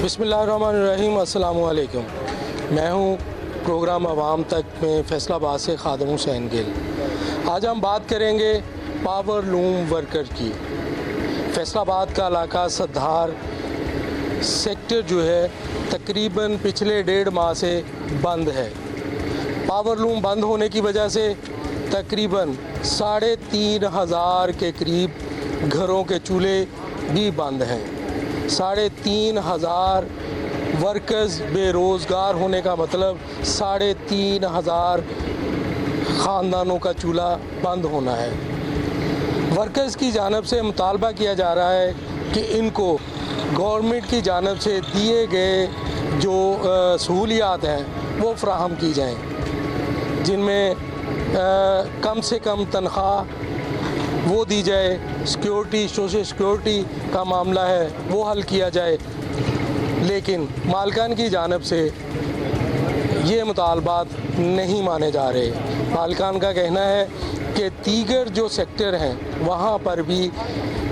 बिस्मिल्लाहिर्रहमानिर्रहीम, अस्सलाम वालेकुम। मैं हूँ प्रोग्राम आवाम तक में फैसलाबाद से खादिम हुसैन गिल। आज हम बात करेंगे पावर लूम वर्कर की। फैसलाबाद का इलाका सद्धार सेक्टर जो है तकरीबन पिछले 1.5 माह से बंद है। पावर लूम बंद होने की वजह से तकरीबन 3,500 के करीब घरों के चूल्हे भी बंद हैं। 3,500 वर्कर्स बेरोज़गार होने का मतलब 3,500 ख़ानदानों का चूल्हा बंद होना है। वर्कर्स की जानिब से मुतालबा किया जा रहा है कि इनको गवर्नमेंट की जानिब से दिए गए जो सहूलियात हैं वो फ़राहम की जाएँ, जिनमें कम से कम तनख्वाह वो दी जाए, सिक्योरिटी, सोशल सिक्योरिटी का मामला है वो हल किया जाए। लेकिन मालिकान की जानिब से ये मुतालबात नहीं माने जा रहे। मालिकान का कहना है कि दीगर जो सेक्टर हैं वहाँ पर भी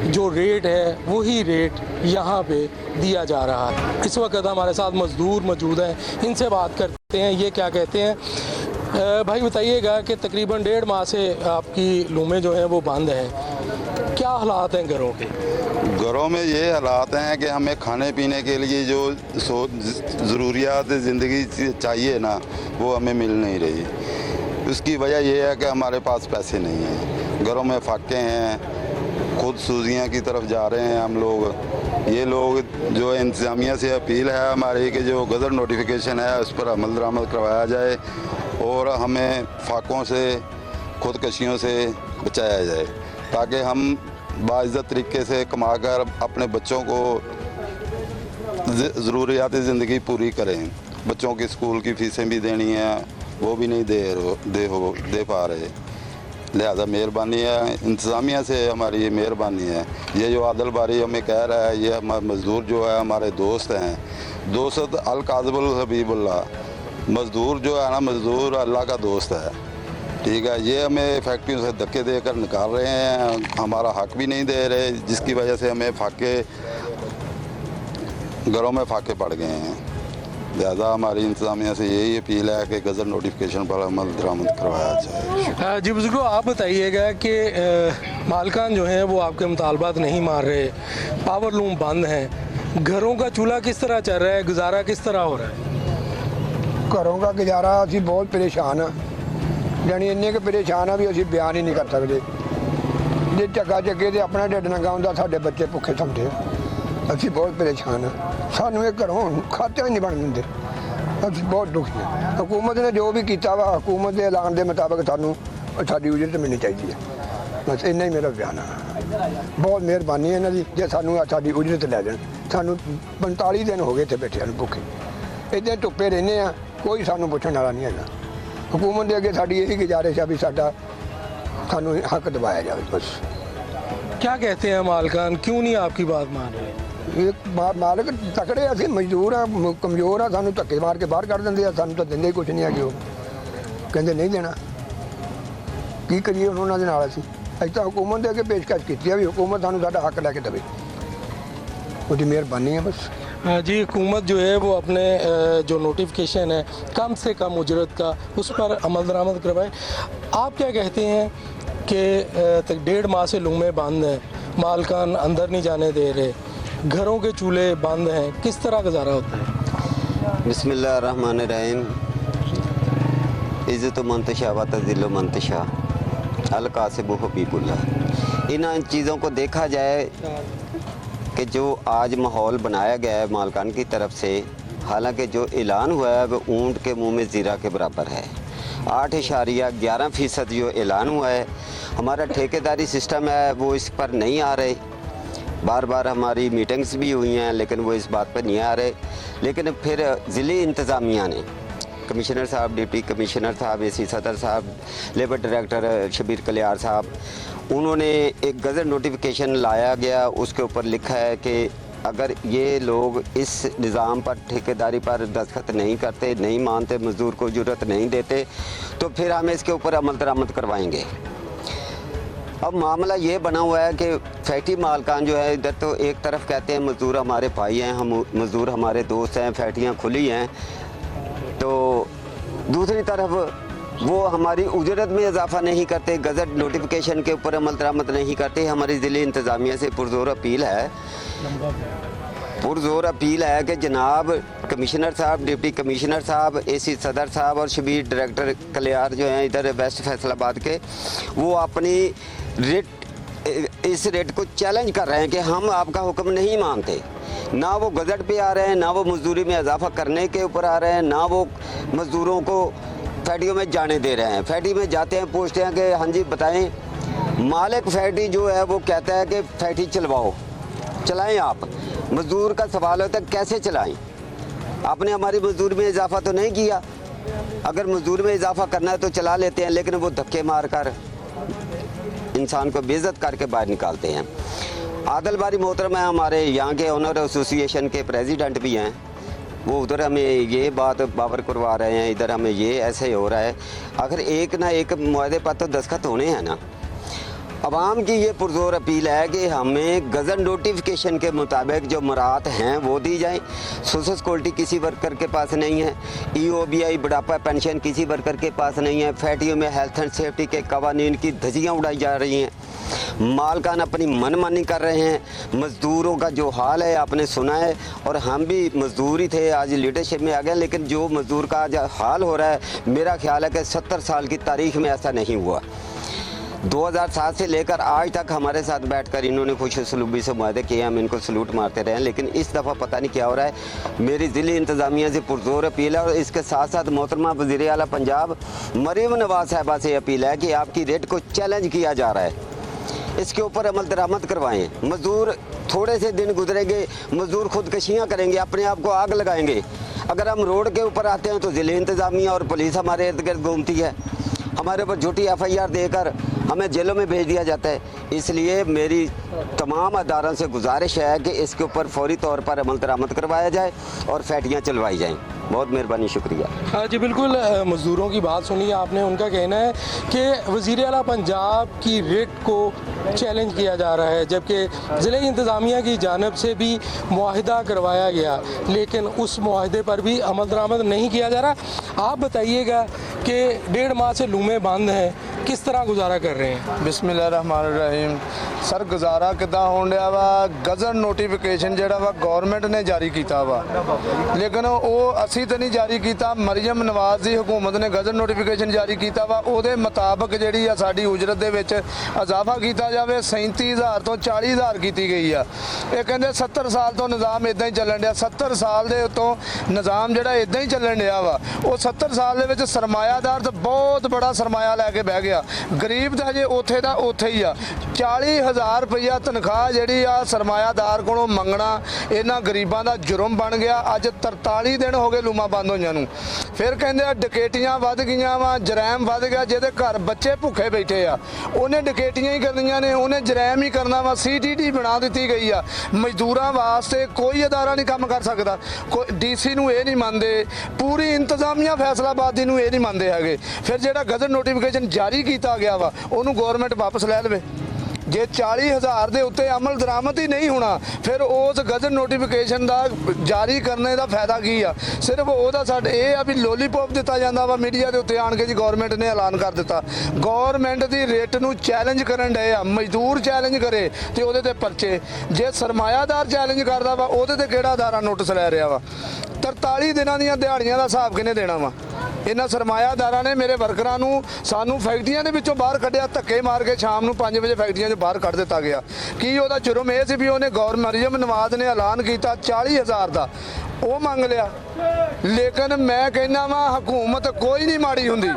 जो रेट है वही रेट यहाँ पे दिया जा रहा है। इस वक्त हमारे साथ मज़दूर मौजूद हैं, इनसे बात करते हैं ये क्या कहते हैं। भाई बताइएगा कि तकरीबन 1.5 माह से आपकी लूमें जो हैं वो बंद हैं, क्या हालात हैं घरों के? घरों में ये हालात हैं कि हमें खाने पीने के लिए जो ज़रूरियात ज़िंदगी चाहिए ना वो हमें मिल नहीं रही। उसकी वजह ये है कि हमारे पास पैसे नहीं हैं, घरों में फाके हैं, खुद सूजियाँ की तरफ जा रहे हैं हम लोग। ये लोग जो इंतज़ामिया से अपील है हमारी कि जो गज़र नोटिफिकेशन है उस पर अमल दरामद करवाया जाए और हमें फाकों से, खुदकशियों से बचाया जाए ताकि हम बाइज़्ज़त तरीके से कमा कर अपने बच्चों को ज़रूरियात ज़िंदगी पूरी करें। बच्चों की स्कूल की फ़ीसें भी देनी है, वो भी नहीं दे पा रहे। लिहाजा मेहरबानी है इंतज़ामिया से, हमारी ये मेहरबानी है। ये जो आदिल बारी हमें कह रहा है, ये हमारे मज़दूर जो है हमारे दोस्त हैं, दोस्त अल काज़िबुल हबीबुल्लाह। मज़दूर जो है ना, मज़दूर अल्लाह का दोस्त है, ठीक है। ये हमें फैक्ट्रियों से धक्के देकर निकाल रहे हैं, हमारा हक भी नहीं दे रहे, जिसकी वजह से हमें घरों में फाके पड़ गए हैं। लिहाजा हमारी इंतज़ामिया से यही अपील है कि गज़र नोटिफिकेशन पर अमल दरामद करवाया जाए। जी बुजुर्गो, आप बताइएगा कि मालिकान जो हैं वो आपके मुतालबात नहीं मान रहे, पावर लूम बंद हैं, घरों का चूल्हा किस तरह चल रहा है, गुजारा किस तरह हो रहा है? घरों का गुजारा असी बहुत परेशान हाँ, जानी इन्ने के परेशान आ भी असी बयान ही नहीं कर सकते। जे झक्का झक्के तो अपना ढिड नंगा होंदा, साडे बच्चे भुखे सौंदे, असी बहुत परेशान हाँ। सानू ये घरों खाते ही नहीं बन देंगे, असी बहुत दुखी हैं। हुकूमत ने जो भी किया वा, हुकूमत के ऐलान के मुताबिक सानू साडी उजरत मिलनी चाहिए है। बस इन्ना ही मेरा बयान है। बहुत मेहरबानी है इन्हां दी, जे सानू साडी उजरत लै देण। सानू 45 दिन हो गए इत्थे बैठे भुखे, इतने धुप्पे रहने आ, कोई सानू पुछण वाला नहीं है। हुकूमत के अगे साडी यही गुजारिश है भी साडा सानू हक दबाया जाए बस। क्या कहते हैं मालिकान, क्यों नहीं आपकी बात मान रहे? ये मालिक तकड़े असीं मजदूर हाँ, कमज़ोर हाँ, सानू धक्के मार के बाहर कर देंगे, सानू तो दिंदे ही कुछ नहीं है कि वो कहते नहीं देना। की करिए हुण उन्हां दे नाल असीं तां हुकूमत के अगे पेशकश की है भी हुकूमत सानू साडा हक लैके देवे, उसकी मेहरबानी है बस। जी, हुकूमत जो है वो अपने जो नोटिफिकेशन है कम से कम उजरत का उस पर अमल दरामद करवाए। आप क्या कहते हैं कि 1.5 माह से लूमें बंद हैं, मालिकान अंदर नहीं जाने दे रहे, घरों के चूल्हे बंद हैं, किस तरह गुजारा होता है? बिस्मिल्लाहिर्रहमानिर्रहीम। इज़्ज़त मंतशा व तज़िल्लु मंतशा, अल कासिबु हबीबुल्लाह। इन चीज़ों को देखा जाए कि जो आज माहौल बनाया गया है मालिकान की तरफ से, हालांकि जो ऐलान हुआ है वो ऊँट के मुंह में ज़ीरा के बराबर है। 8.11% जो ऐलान हुआ है, हमारा ठेकेदारी सिस्टम है वो इस पर नहीं आ रहे। बार बार हमारी मीटिंग्स भी हुई हैं लेकिन वो इस बात पर नहीं आ रहे। लेकिन फिर ज़िले इंतज़ामिया ने, कमिश्नर साहब, डिप्टी कमिश्नर साहब, एसी सदर साहब, लेबर डायरेक्टर शबीर कलियार साहब, उन्होंने एक गज़र नोटिफिकेशन लाया गया, उसके ऊपर लिखा है कि अगर ये लोग इस निज़ाम पर, ठेकेदारी पर दस्तखत नहीं करते, नहीं मानते, मज़दूर को उजरत नहीं देते, तो फिर हम इसके ऊपर अमल दरामद करवाएंगे। अब मामला ये बना हुआ है कि फैक्ट्री मालकान जो है, इधर तो एक तरफ कहते हैं मज़दूर हमारे भाई हैं, हम मज़दूर हमारे दोस्त हैं, फैक्ट्रियाँ खुली हैं, तो दूसरी तरफ वो हमारी उजरत में इजाफा नहीं करते, गज़ट नोटिफिकेशन के ऊपर अमल दरामद नहीं करते। हमारी ज़िले इंतज़ामिया से पुरज़ोर अपील है कि जनाब कमिश्नर साहब, डिप्टी कमिश्नर साहब, एसी सदर साहब और शबीर डायरेक्टर कलियार जो हैं इधर वेस्ट फैसलाबाद के, वो अपनी इस रेट को चैलेंज कर रहे हैं कि हम आपका हुक्म नहीं मानते। ना वो गज़ट पे आ रहे हैं, ना वो मजदूरी में इजाफा करने के ऊपर आ रहे हैं, ना वो मज़दूरों को फैक्ट्रियों में जाने दे रहे हैं। फैक्ट्री में जाते हैं, पूछते हैं कि हाँ जी बताएं, मालिक फैक्ट्री जो है वो कहता है कि फैक्ट्री चलाएं आप। मज़दूर का सवाल होता है कैसे चलाएं? आपने हमारी मजदूरी में इजाफा तो नहीं किया। अगर मजदूरी में इजाफा करना है तो चला लेते हैं, लेकिन वो धक्के मार कर इंसान को बेइज्जत करके बाहर निकालते हैं। आदल बारी मोहतरम है, हमारे यहाँ के ऑनर एसोसिएशन के प्रेसिडेंट भी हैं, वो उधर हमें ये बात बावर करवा रहे हैं, इधर हमें ये ऐसे हो रहा है। अगर एक ना एक मुआहदे पर तो दस्तखत होने हैं ना। अवाम की ये पुरजोर अपील है कि हमें गज़ट नोटिफिकेशन के मुताबिक जो मराहत हैं वो दी जाएं। सोशल सिक्योरिटी किसी वर्कर के पास नहीं है, EOBI बुढ़ापा पेंशन किसी वर्कर के पास नहीं है, फैक्ट्रियों में हेल्थ एंड सेफ्टी के कवानीन की धज्जियाँ उड़ाई जा रही हैं, मालकान अपनी मनमानी कर रहे हैं। मज़दूरों का जो हाल है आपने सुना है, और हम भी मज़दूर ही थे, आज लीडरशिप में आ गए, लेकिन जो मज़दूर का आज हाल हो रहा है, मेरा ख्याल है कि 70 साल की तारीख में ऐसा नहीं हुआ। 2007 से लेकर आज तक हमारे साथ बैठकर इन्होंने खुश सलूबी से मुआहदे किए, हम इनको सलूट मारते रहे हैं, लेकिन इस दफ़ा पता नहीं क्या हो रहा है। मेरी ज़िले इंतज़ामिया से पुरजोर अपील है, और इसके साथ साथ मोहतरमा वज़ीर आला पंजाब मरीम नवाज साहिबा से अपील है कि आपकी रेट को चैलेंज किया जा रहा है, इसके ऊपर अमल दरामद करवाएं। मज़दूर थोड़े से दिन गुजरेंगे, मज़दूर खुदकशियाँ करेंगे, अपने आप को आग लगाएंगे। अगर हम रोड के ऊपर आते हैं तो ज़िले इंतज़ामिया और पुलिस हमारे इर्द गिर्द घूमती है, हमारे ऊपर झूठी FIR देकर हमें जेलों में भेज दिया जाता है। इसलिए मेरी तमाम अदारों से गुजारिश है कि इसके ऊपर फौरी तौर पर अमल दरामद करवाया जाए और फैक्ट्रियाँ चलवाई जाएँ। बहुत मेहरबानी, शुक्रिया। जी बिल्कुल, मज़दूरों की बात सुनी आपने। उनका कहना है कि वज़ीर आला पंजाब की रेट को चैलेंज किया जा रहा है, जबकि ज़िले इंतज़ामिया की जानिब से भी मुआहिदा करवाया गया, लेकिन उस मुआहिदे पर भी अमल दरामद नहीं किया जा रहा। आप बताइएगा कि 1.5 माह से लूमें बंद हैं, किस तरह गुजारा कर रहे हैं? बिस्मिल्लाहिर्रहमानिर्रहीम। सर गुजारा किदा होण डया वा, गज़ट नोटिफिकेशन जिहड़ा वा गवर्नमेंट ने जारी कीता वा, लेकिन वो असीं तो नहीं जारी कीता। मरीम नवाज दी हुकूमत ने गज़ट नोटिफिकेशन जारी कीता वा, ਉਹਦੇ ਮੁਤਾਬਕ ਜਿਹੜੀ ਆ ਸਾਡੀ ਉਜਰਤ ਦੇ ਵਿੱਚ ਇਜ਼ਾਫਾ ਕੀਤਾ ਜਾਵੇ। 37,000 ਤੋਂ 40,000 ਕੀਤੀ ਗਈ ਆ। ਇਹ ਕਹਿੰਦੇ 70 ਸਾਲ ਤੋਂ ਨਿਜ਼ਾਮ ਇਦਾਂ ਹੀ ਚੱਲਣ ਡਿਆ। 70 ਸਾਲ ਦੇ ਉੱਤੋਂ ਨਿਜ਼ਾਮ ਜਿਹੜਾ ਇਦਾਂ ਹੀ ਚੱਲਣ ਡਿਆ ਵਾ। ਉਹ 70 ਸਾਲ ਦੇ ਵਿੱਚ ਸਰਮਾਇਆਦਾਰ ਤਾਂ ਬਹੁਤ ਬੜਾ ਸਰਮਾਇਆ ਲੈ ਕੇ ਬਹਿ ਗਿਆ, ਗਰੀਬ ਤਾਂ ਹਜੇ ਉੱਥੇ ਦਾ ਉੱਥੇ ਹੀ ਆ। 40,000 ਰੁਪਈਆ ਤਨਖਾਹ ਜਿਹੜੀ ਆ ਸਰਮਾਇਆਦਾਰ ਕੋਲੋਂ ਮੰਗਣਾ ਇਹਨਾਂ ਗਰੀਬਾਂ ਦਾ ਜੁਰਮ ਬਣ ਗਿਆ। ਅੱਜ 43 ਦਿਨ ਹੋ ਗਏ ਲੂਮਾਂ ਬੰਦ ਹੋਈਆਂ ਨੂੰ। ਫਿਰ ਕਹਿੰਦੇ ਆ ਡਕੈਤੀਆਂ ਵੱਧ ਗਈਆਂ ਵਾ, ਜਰੈਮ ਵੱਧ ਗਿਆ। ਜਿਹਦੇ ਘਰ ਬੱਚੇ ਭੁੱਖੇ ਬੈਠੇ ਆ ਉਹਨੇ ਡਕੈਤੀਆਂ ਹੀ ਕਰਨੀਆਂ ਨੇ, ਉਹਨੇ ਜਰੈਮ ਹੀ ਕਰਨਾ ਵਾ। CTD ਬਣਾ ਦਿੱਤੀ ਗਈ ਆ। ਮਜ਼ਦੂਰਾਂ ਵਾਸਤੇ ਕੋਈ ਅਦਾਰਾ ਨਹੀਂ ਕੰਮ ਕਰ ਸਕਦਾ। ਕੋਈ DC ਨੂੰ ਇਹ ਨਹੀਂ ਮੰਨਦੇ, ਪੂਰੀ ਇੰਤਜ਼ਾਮੀਆ ਫੈਸਲਾਬਾਦੀ ਨੂੰ ਇਹ ਨਹੀਂ ਮੰਨਦੇ ਹੈਗੇ। ਫਿਰ ਜਿਹੜਾ ਗਜ਼ਟ ਨੋਟੀਫਿਕੇਸ਼ਨ ਜਾਰੀ ਕੀਤਾ ਗਿਆ ਵਾ ਉਹਨੂੰ ਗਵਰਨਮੈਂਟ ਵਾਪਸ ਲੈ ਲਵੇ। ਜੇ 40,000 ਦੇ ਉੱਤੇ ਅਮਲ ਦਰਾਮਦ ਹੀ ਨਹੀਂ ਹੋਣਾ, ਫਿਰ ਉਸ ਗਜ਼ਟ ਨੋਟੀਫਿਕੇਸ਼ਨ ਦਾ ਜਾਰੀ ਕਰਨੇ ਦਾ ਫਾਇਦਾ ਕੀ ਆ? ਸਿਰਫ ਉਹਦਾ ਸਾਡੇ ਇਹ ਆ ਵੀ ਲੋਲੀਪੌਪ ਦਿੱਤਾ ਜਾਂਦਾ ਵਾ ਮੀਡੀਆ ਦੇ ਉੱਤੇ ਆਣ ਕੇ। ਜੀ ਗਵਰਨਮੈਂਟ ਨੇ ਐਲਾਨ ਕਰ ਦਿੱਤਾ, ਗਵਰਨਮੈਂਟ ਦੀ ਰੇਟ ਨੂੰ ਚੈਲੰਜ ਕਰਨ ਡਏ ਆ। ਮਜ਼ਦੂਰ ਚੈਲੰਜ ਕਰੇ ਤੇ ਉਹਦੇ ਤੇ ਪਰਚੇ, ਜੇ ਸਰਮਾਇਆਦਾਰ ਚੈਲੰਜ ਕਰਦਾ ਵਾ ਉਹਦੇ ਤੇ ਕਿਹੜਾ ਅਦਾਰਾ ਨੋਟਿਸ ਲੈ ਰਿਹਾ ਵਾ? 43 ਦਿਨਾਂ ਦੀਆਂ ਦਿਹਾੜੀਆਂ ਦਾ ਹਿਸਾਬ ਕਿਹਨੇ ਦੇਣਾ ਵਾ? ਇਹਨਾਂ ਸਰਮਾਇਆਦਾਰਾਂ ਨੇ ਮੇਰੇ ਵਰਕਰਾਂ ਨੂੰ, ਸਾਨੂੰ ਫੈਕਟਰੀਆਂ ਦੇ ਵਿੱਚੋਂ ਬਾਹਰ ਕੱਢਿਆ, ਧੱਕੇ ਮਾਰ ਕੇ ਸ਼ਾਮ ਨੂੰ 5 ਵਜੇ ਫੈਕਟਰੀਆਂ 'ਚੋਂ ਬਾਹਰ ਕੱਢ ਦਿੱਤਾ ਗਿਆ। ਕੀ ਉਹਦਾ ਜੁਰਮ ਇਹ ਸੀ ਵੀ ਉਹਨੇ ਮਰੀਮ ਨਵਾਜ਼ ਨੇ ਐਲਾਨ ਕੀਤਾ 40,000 ਦਾ, ਉਹ ਮੰਗ ਲਿਆ। ਲੇਕਿਨ ਮੈਂ ਕਹਿੰਦਾ ਵਾਂ ਹਕੂਮਤ ਕੋਈ ਨਹੀਂ ਮਾੜੀ ਹੁੰਦੀ,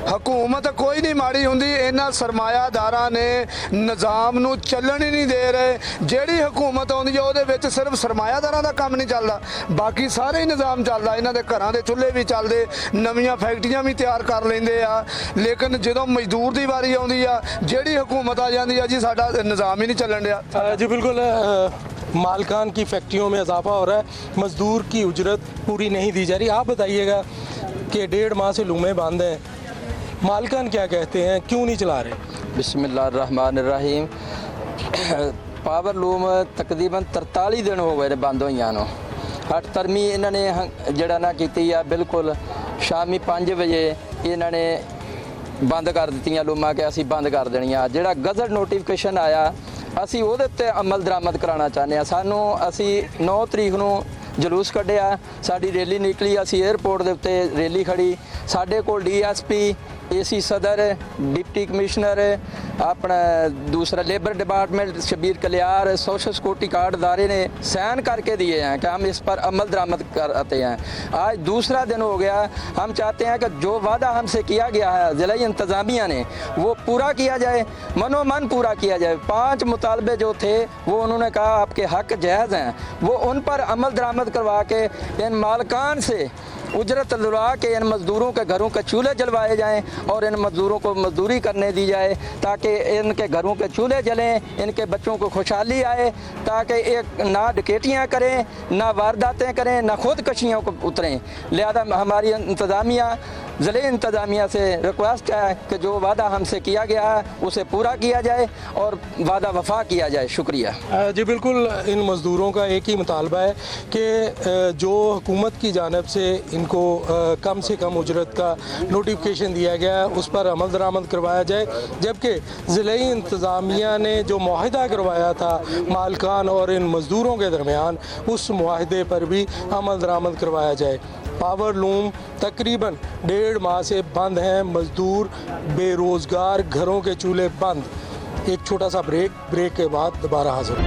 ਹਕੂਮਤ ਕੋਈ ਨਹੀਂ ਮਾੜੀ ਹੁੰਦੀ। ਇਹਨਾਂ ਸਰਮਾਇਆਦਾਰਾਂ ਨੇ ਨਿਜ਼ਾਮ ਨੂੰ ਚੱਲਣ ਹੀ ਨਹੀਂ ਦੇ ਰਹੇ। ਜਿਹੜੀ ਹਕੂਮਤ ਆਉਂਦੀ ਆ ਉਹਦੇ ਵਿੱਚ ਸਿਰਫ ਸਰਮਾਇਆਦਾਰਾਂ ਦਾ ਕੰਮ ਨਹੀਂ ਚੱਲਦਾ, ਬਾਕੀ ਸਾਰੇ ਹੀ ਨਿਜ਼ਾਮ ਚੱਲਦਾ। ਇਹਨਾਂ ਦੇ ਘਰਾਂ ਦੇ ਚੁੱਲ੍ਹੇ ਵੀ ਚੱਲਦੇ, ਨਵੀਆਂ ਫੈਕਟਰੀਆਂ ਵੀ ਤਿਆਰ ਕਰ ਲੈਂਦੇ ਆ। ਲੇਕਿਨ ਜਦੋਂ ਮਜ਼ਦੂਰ ਦੀ ਵਾਰੀ ਆਉਂਦੀ ਆ, ਜਿਹੜੀ ਹਕੂਮਤ ਆ ਜਾਂਦੀ ਆ, ਜੀ ਸਾਡਾ ਨਿਜ਼ਾਮ ही नहीं चलन रहा। जी बिल्कुल, मालकान की फैक्ट्रियों में इजाफा हो रहा है, मज़दूर की उजरत पूरी नहीं दी जा रही। आप बताइएगा कि 1.5 माह से लूमें बंद हैं, मालकान क्या कहते हैं, क्यों नहीं चला रहे? बिस्मिल्लाहिर्रहमानिर्रहीम। पावर लूम तकरीबन 43 दिन हो गए बंद होइयां ਨੂੰ। 8 ਤਰਮੀ ਇਹਨਾਂ ਨੇ ਜਿਹੜਾ ਨਾ ਕੀਤੀ ਆ, ਬਿਲਕੁਲ ਸ਼ਾਮੀ 5 ਵਜੇ ਇਹਨਾਂ ਨੇ ਬੰਦ ਕਰ ਦਿੱਤੀਆਂ ਲੂਮਾਂ ਕਿ ਅਸੀਂ ਬੰਦ ਕਰ ਦੇਣੀਆਂ। ਜਿਹੜਾ ਗਜ਼ਟ ਨੋਟੀਫਿਕੇਸ਼ਨ ਆਇਆ ਅਸੀਂ ਉਹਦੇ ਉੱਤੇ ਅਮਲ ਦਰਾਮਦ ਕਰਾਉਣਾ ਚਾਹੁੰਦੇ ਆ। ਸਾਨੂੰ ਅਸੀਂ 9 ਤਰੀਕ ਨੂੰ ਜਲੂਸ ਕੱਢਿਆ, ਸਾਡੀ ਰੈਲੀ ਨਿਕਲੀ, ਅਸੀਂ 에ਅਰਪੋਰਟ ਦੇ ਉੱਤੇ ਰੈਲੀ ਖੜੀ। ਸਾਡੇ ਕੋਲ ਡੀਐਸਪੀ, एसी सदर, डिप्टी कमिश्नर, अपना दूसरा labour department Shabir Kaliyar, social security card इदारे ने साइन करके दिए हैं कि हम इस पर अमल दरामद करते हैं। आज दूसरा दिन हो गया। हम चाहते हैं कि जो वादा हमसे किया गया है ज़िला इंतज़ामिया ने वो पूरा किया जाए, मनोमन पूरा किया जाए। 5 मुतालबे जो थे वो उन्होंने कहा आपके हक जायज़ हैं, वो उन पर अमल दरामद करवा के इन मालकान से उजरत दिलवा के इन मज़दूरों के घरों के चूल्हे जलवाए जाएं और इन मज़दूरों को मजदूरी करने दी जाए ताकि इनके घरों के चूल्हे जलें, इनके बच्चों को खुशहाली आए, ताकि एक ना डकैतियाँ करें, ना वारदातें करें, ना खुदकशियों को उतरें। लिहाजा हमारी इंतज़ामिया ज़िले इंतज़ामिया से रिक्वेस्ट है कि जो वादा हमसे किया गया है उसे पूरा किया जाए और वादा वफा किया जाए। शुक्रिया जी बिल्कुल, इन मज़दूरों का एक ही मुतालबा है कि जो हुकूमत की जानिब से इनको कम से कम उजरत का नोटिफिकेशन दिया गया है उस पर अमल दरामद करवाया जाए, जबकि ज़िले इंतज़ामिया ने जो मुआहिदा करवाया था मालकान और इन मज़दूरों के दरमियान, उस मुआहिदे पर भी अमल दरामद करवाया जाए। पावर लूम तकरीबन 1.5 माह से बंद हैं, मज़दूर बेरोज़गार, घरों के चूल्हे बंद। एक छोटा सा ब्रेक के बाद दोबारा हाजिर।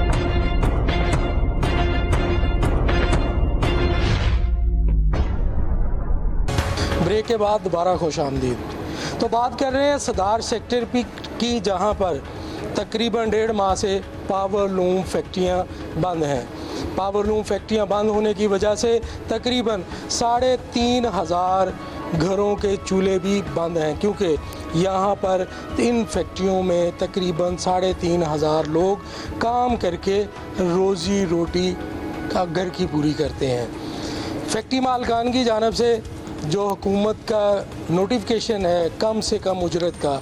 ब्रेक के बाद दोबारा खुश आमदीद। तो बात कर रहे हैं सदार सेक्टर की, जहां पर तकरीबन 1.5 माह से पावर लूम फैक्ट्रियां बंद हैं। पावर लूम फैक्ट्रियां बंद होने की वजह से तकरीबन 3,500 घरों के चूल्हे भी बंद हैं, क्योंकि यहाँ पर इन फैक्ट्रियों में तकरीबन 3,500 लोग काम करके रोज़ी रोटी का घर की पूरी करते हैं। फैक्ट्री मालकान की जानिब से जो हुकूमत का नोटिफिकेशन है कम से कम उजरत का,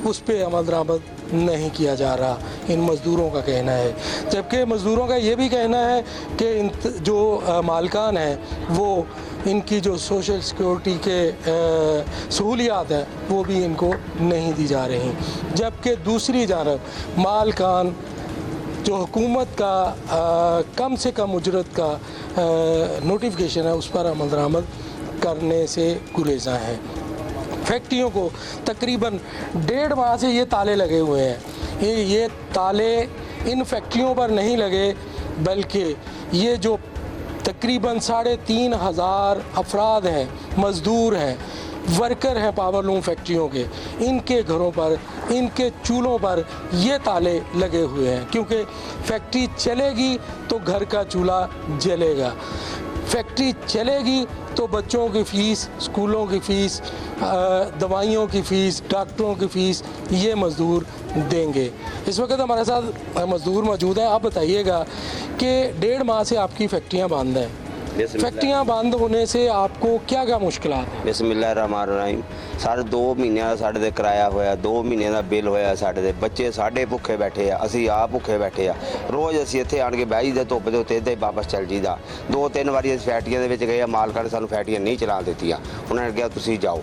उस पर अमल दरामद नहीं किया जा रहा, इन मज़दूरों का कहना है। जबकि मज़दूरों का ये भी कहना है कि जो मालकान हैं वो इनकी जो सोशल सिक्योरिटी के सहूलियात हैं वो भी इनको नहीं दी जा रही। जबकि दूसरी जानब मालकान जो हुकूमत का कम से कम उजरत का नोटिफिकेशन है उस पर अमल दरामद करने से गुरेज़ा हैं। फैक्ट्रियों को तकरीबन 1.5 माह से ये ताले लगे हुए हैं। ये ताले इन फैक्ट्रियों पर नहीं लगे, बल्कि ये जो तकरीबन 3,500 अफराद हैं, मज़दूर हैं, वर्कर हैं पावर लूम फैक्ट्रियों के, इनके घरों पर, इनके चूल्हों पर ये ताले लगे हुए हैं। क्योंकि फैक्ट्री चलेगी तो घर का चूल्हा जलेगा, फैक्ट्री चलेगी तो बच्चों की फ़ीस, स्कूलों की फ़ीस, दवाइयों की फ़ीस, डॉक्टरों की फ़ीस ये मज़दूर देंगे। इस वक्त हमारे साथ मज़दूर मौजूद हैं। आप बताइएगा कि 1.5 माह से आपकी फैक्ट्रियां बंद हैं। फैक्ट्रियां बंद होने से आपको क्या क्या मुश्किलात हैं? बिस्मिल्लाहिर्रहमानिर्रहीम। साढ़े 2 महीने का साढ़े किराया होया, 2 महीने का बिल होया, साढ़े बच्चे साढ़े भुखे बैठे आ, असी आप भुखे बैठे आ। रोज़ असी इत्थे आण के बह जाइदा धुप्प दे उत्ते ते वापस चल जाइदा। 2-3 वारी फैक्ट्रियां दे विच गए, मालकां ने सानूं फैक्ट्रियां नहीं चलाण दित्तियां। उन्होंने कहा तुसीं जाओ।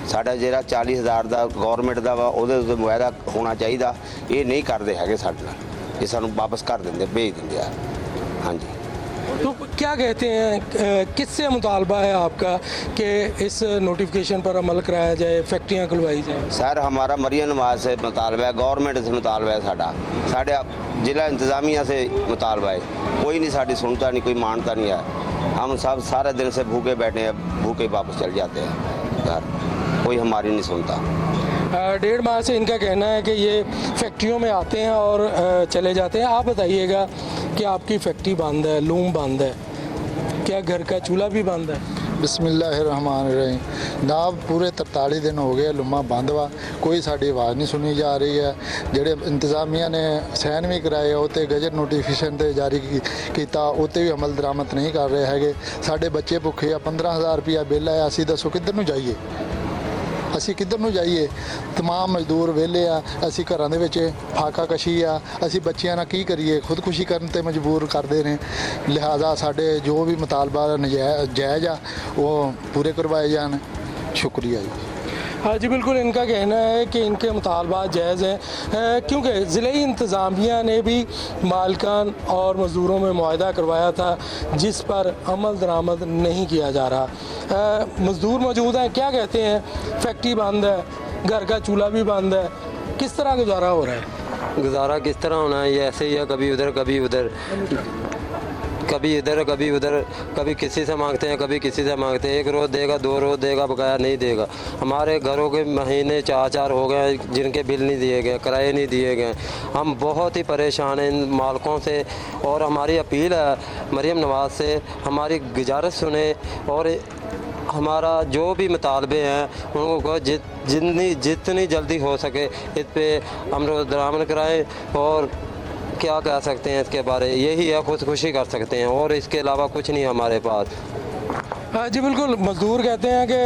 साडा जिहड़ा 40,000 का गौरमेंट का वा उहदे उत्ते मुआहदा होना चाहिए, ये नहीं करते हैगे साडे नाल, ये सानूं वापस कर दिंदे, भेज दिंदे आ। हाँ जी। तो क्या कहते हैं, किससे मुतालबा है आपका कि इस नोटिफिकेशन पर अमल कराया जाए, फैक्ट्रियां खुलवाई जाए? सर हमारा मरियम नवाज से मुतालबा है, गवर्नमेंट से मुतालबा है, साढ़े जिला इंतज़ामिया से मुतालबा है। कोई नहीं साड़ी सुनता, नहीं कोई मानता नहीं है। हम सब सारे दिन से भूखे बैठे हैं, भूखे वापस चल जाते हैं घर, कोई हमारी नहीं सुनता। 1.5 माह से इनका कहना है कि ये फैक्ट्रियों में आते हैं और चले जाते हैं। आप बताइएगा कि आपकी फैक्ट्री बंद है, लूम बंद है, क्या घर का चूल्हा भी बंद है? बिस्मिल्लाहिर्रहमानिर्रहीम। जनाब पूरे 43 दिन हो गए लुमा बंद वा, कोई साड़ी आवाज़ नहीं सुनी जा रही है। जेडे इंतज़ामिया ने साइन भी कराए उत्ते गजट नोटिफिकेशन ते जारी किया, उत्ते भी अमल दरामद नहीं कर रहे हैगे। साडे बच्चे भुखे आ, 15,000 रुपया बिल आया, असीं दसो किधर नूं जाइए? ਅਸੀਂ ਕਿੱਧਰ ਨੂੰ ਜਾਈਏ? ਤਮਾਮ ਮਜ਼ਦੂਰ ਵਿਹਲੇ ਆ, ਅਸੀਂ ਘਰਾਂ ਦੇ ਵਿੱਚ ਫਾਕਾ ਕਸ਼ੀ ਆ, ਅਸੀਂ ਬੱਚਿਆਂ ਨਾਲ ਕੀ ਕਰੀਏ? ਖੁਦਕੁਸ਼ੀ ਕਰਨ ਤੇ ਮਜਬੂਰ ਕਰਦੇ ਨੇ। ਲਿਹਾਜ਼ਾ ਸਾਡੇ ਜੋ ਵੀ ਮੁਤਾਲਬਾ ਜਾਇਜ਼ ਆ ਉਹ पूरे करवाए जान। शुक्रिया जी। हाँ जी बिल्कुल, इनका कहना है कि इनके मुतालबात जायज़ हैं क्योंकि ज़िले इंतज़ामिया ने भी मालकान और मज़दूरों में मुआहदा करवाया था जिस पर अमल दरामद नहीं किया जा रहा। मज़दूर मौजूद हैं, क्या कहते हैं? फैक्ट्री बंद है, घर का चूल्हा भी बंद है, किस तरह गुजारा हो रहा है? गुजारा किस तरह होना है? ये ऐसे ही है, कभी उधर कभी उधर, कभी इधर कभी उधर, कभी किसी से मांगते हैं कभी किसी से मांगते हैं। एक रोज़ देगा, 2 रोज़ देगा, बकाया नहीं देगा। हमारे घरों के महीने 4 हो गए जिनके बिल नहीं दिए गए, किराए नहीं दिए गए। हम बहुत ही परेशान हैं इन मालकों से और हमारी अपील है मरीम नवाज़ से, हमारी गुजारिश सुने और हमारा जो भी मुतालबे हैं उनको जितनी जल्दी हो सके इस पर अमल दरामद कराएँ। और क्या कह सकते हैं इसके बारे, यही है, खुदकुशी कर सकते हैं और इसके अलावा कुछ नहीं है हमारे पास। जी बिल्कुल, मज़दूर कहते हैं कि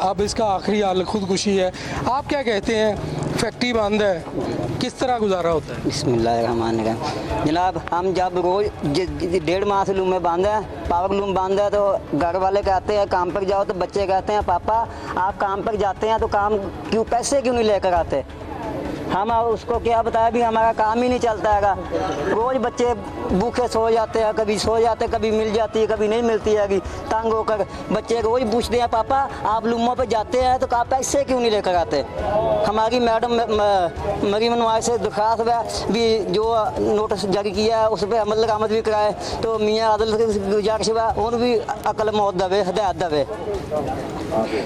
अब इसका आखिरी हल खुदकुशी है। आप क्या कहते हैं? फैक्ट्री बंद है, किस तरह गुजारा होता है? बिस्मिल्लाहिर्रहमानिर्रहीम। जनाब, हम जब रोज़ 1.5 माह से लूम में बंद है, पावर लूम बंद है, तो घर वाले कहते हैं काम पर जाओ, तो बच्चे कहते हैं पापा आप काम पर जाते हैं तो काम क्यों, पैसे क्यों नहीं लेकर आते? हम उसको क्या बताया भी हमारा काम ही नहीं चलता है। रोज़ बच्चे भूखे सो जाते हैं, कभी सो जाते, कभी मिल जाती है, कभी नहीं मिलती है। तंग होकर बच्चे रोज़ पूछते हैं पापा आप लूमों पे जाते हैं तो कहा पैसे क्यों नहीं लेकर आते? हमारी मैडम मरीम नवाज़ से दरख्वास्त है भी जो नोटिस जारी किया है उस पर अमल दरामद भी कराए, तो मियाँ अदल गुजारिश है उन भी अकल मौत दवे, हदायत दवे।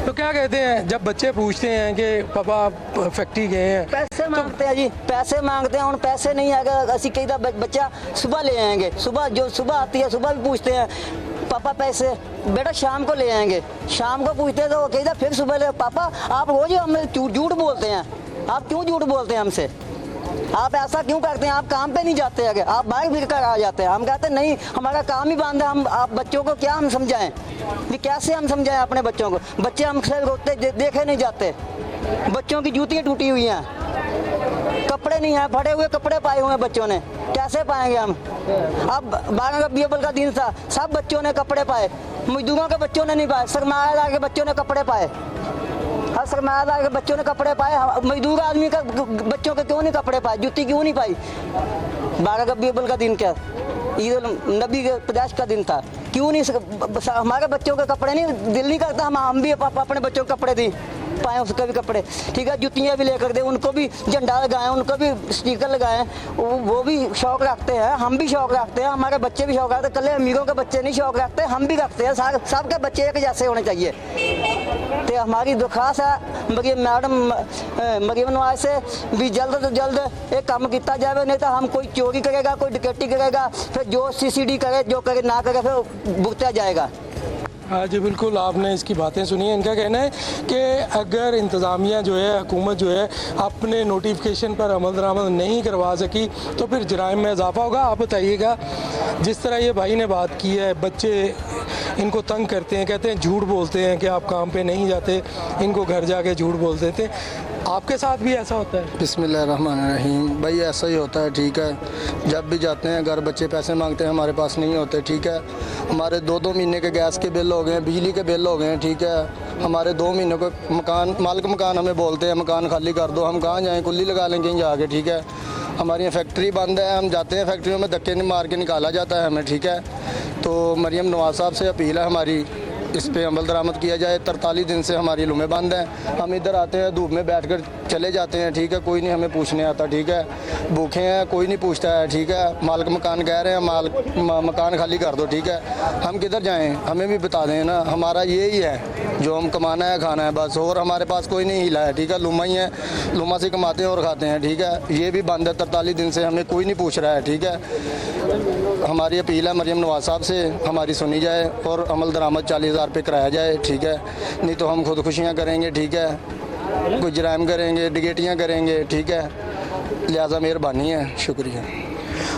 तो क्या कहते हैं जब बच्चे पूछते हैं कि पापा आप फैक्ट्री गए हैं? पैसे मांगते हैं जी, पैसे मांगते हैं। उन पैसे नहीं आएगा, असी कई बच्चा सुबह ले आएंगे, सुबह जो सुबह आती है सुबह भी पूछते हैं पापा पैसे, बेटा शाम को ले आएंगे, शाम को पूछते हैं तो वो कहता फिर सुबह ले। पापा आप रोज हमें झूठ बोलते हैं, आप क्यों झूठ बोलते हैं हमसे? आप ऐसा क्यों करते हैं? आप काम पे नहीं जाते हैं, आप बाहर फिर कर आ जाते हैं। हम कहते हैं नहीं हमारा काम ही बंद है। हम आप बच्चों को क्या हम समझाएं कि कैसे हम समझाएं अपने बच्चों को? बच्चे हमसे रोते देखे नहीं जाते, बच्चों की जूतियाँ टूटी हुई हैं, कपड़े नहीं हैं, फटे हुए कपड़े पाए हुए हैं बच्चों ने, कैसे पाएंगे हम? अब 12 रबीउल अव्वल का दिन था, सब बच्चों ने कपड़े पाए, मजदूरों के बच्चों ने नहीं पाए, सरमायादार के बच्चों ने कपड़े पाए। हर सरमायादार के बच्चों ने कपड़े पाए, मजदूर आदमी का बच्चों के क्यों नहीं कपड़े पाए, जूती क्यों नहीं पाई? 12 रबीउल अव्वल का दिन क्या, ईद उल नबी के पैदाइश का दिन था, क्यों नहीं हमारे बच्चों के कपड़े नहीं? दिल नहीं करता हम भी अपने बच्चों के कपड़े दी पाए, उसके भी कपड़े ठीक है, जुतियाँ भी लेकर दे, उनको भी झंडा लगाएं, उनको भी स्टिकर लगाएं, वो भी शौक रखते हैं, हम भी शौक रखते हैं, हमारे बच्चे भी शौक रखते हैं। कल अमीरों के बच्चे नहीं शौक रखते, हम भी रखते हैं, सबके बच्चे एक जैसे होने चाहिए। तो हमारी दरख्वास्त है मैडम मरीम नवाज़ से भी जल्द से जल्द एक काम किया जाए, नहीं तो हम कोई चोरी करेगा, कोई डकैती करेगा, फिर जो CCD करे, जो करे ना करे, फिर भुगता जाएगा। हाँ जी बिल्कुल, आपने इसकी बातें सुनी हैं। इनका कहना है कि अगर इंतज़ामिया जो है, हुकूमत जो है अपने नोटिफिकेशन पर अमल दरामद नहीं करवा सकी तो फिर जराइम में इजाफा होगा। आप बताइएगा, जिस तरह ये भाई ने बात की है, बच्चे इनको तंग करते हैं, कहते हैं झूठ बोलते हैं कि आप काम पे नहीं जाते, इनको घर जाके झूठ बोल देते, आपके साथ भी ऐसा होता है? बिस्मिल्लाहिर्रहमानिर्रहीम। भाई ऐसा ही होता है, ठीक है। जब भी जाते हैं घर बच्चे पैसे मांगते हैं, हमारे पास नहीं होते, ठीक है। हमारे 2-2 महीने के गैस के बिल हो गए हैं, बिजली के बिल हो गए हैं, ठीक है। हमारे 2 महीनों के मकान मालिक मकान हमें बोलते हैं मकान खाली कर दो, हम कहाँ जाएँ, कुल्ली लगा लेंगे कहीं जाके, ठीक है। हमारी यहाँ फैक्ट्री बंद है, हम जाते हैं फैक्ट्रियों में धक्के मार के निकाला जाता है हमें, ठीक है। तो मरीम नवाज़ साहब से अपील है हमारी, इस पे अमल दरामद किया जाए। 43 दिन से हमारी लूमें बंद हैं, हम इधर आते हैं धूप में बैठकर चले जाते हैं, ठीक है, कोई नहीं हमें पूछने आता, ठीक है। भूखे हैं, कोई नहीं पूछता है, ठीक है। मालिक मकान कह रहे हैं मकान खाली कर दो, ठीक है। हम किधर जाएं, हमें भी बता दें ना। हमारा यही है जो हम कमाना है खाना है बस, और हमारे पास कोई नहीं हिला है, ठीक है। लुमा ही है, लुमा से कमाते हैं और खाते हैं, ठीक है। ये भी बंद है 43 दिन से, हमें कोई नहीं पूछ रहा है, ठीक है। हमारी अपील है मरीम नवाज़ साहब से, हमारी सुनी जाए और अमल दरामद 40,000 रुपये कराया जाए, ठीक है। नहीं तो हम खुदकुशियाँ करेंगे, ठीक है, कोई जराइम करेंगे, डिगेटियाँ करेंगे, ठीक है। लिहाजा मेहरबानी है, शुक्रिया।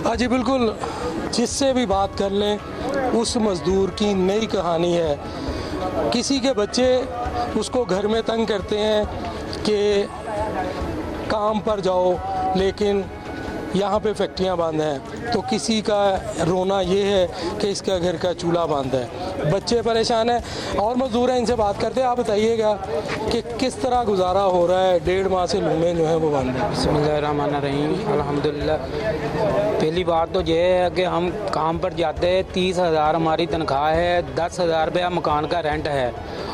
हाँ जी बिल्कुल, जिससे भी बात कर लें उस मज़दूर की नई कहानी है। किसी के बच्चे उसको घर में तंग करते हैं कि काम पर जाओ, लेकिन यहाँ पे फैक्ट्रियाँ बंद हैं, तो किसी का रोना ये है कि इसका घर का चूल्हा बंद है, बच्चे परेशान हैं। और मजदूर हैं, इनसे बात करते हैं। आप बताइएगा कि किस तरह गुजारा हो रहा है, 1.5 माह से लूमें जो हैं वो बंद हैं। बिस्मिल्लाहिर्रहमानिर्रहीम, अल्हम्दुलिल्लाह। पहली बात तो ये है कि हम काम पर जाते हैं, 30,000 हमारी तनख्वाह है, 10,000 रुपया मकान का रेंट है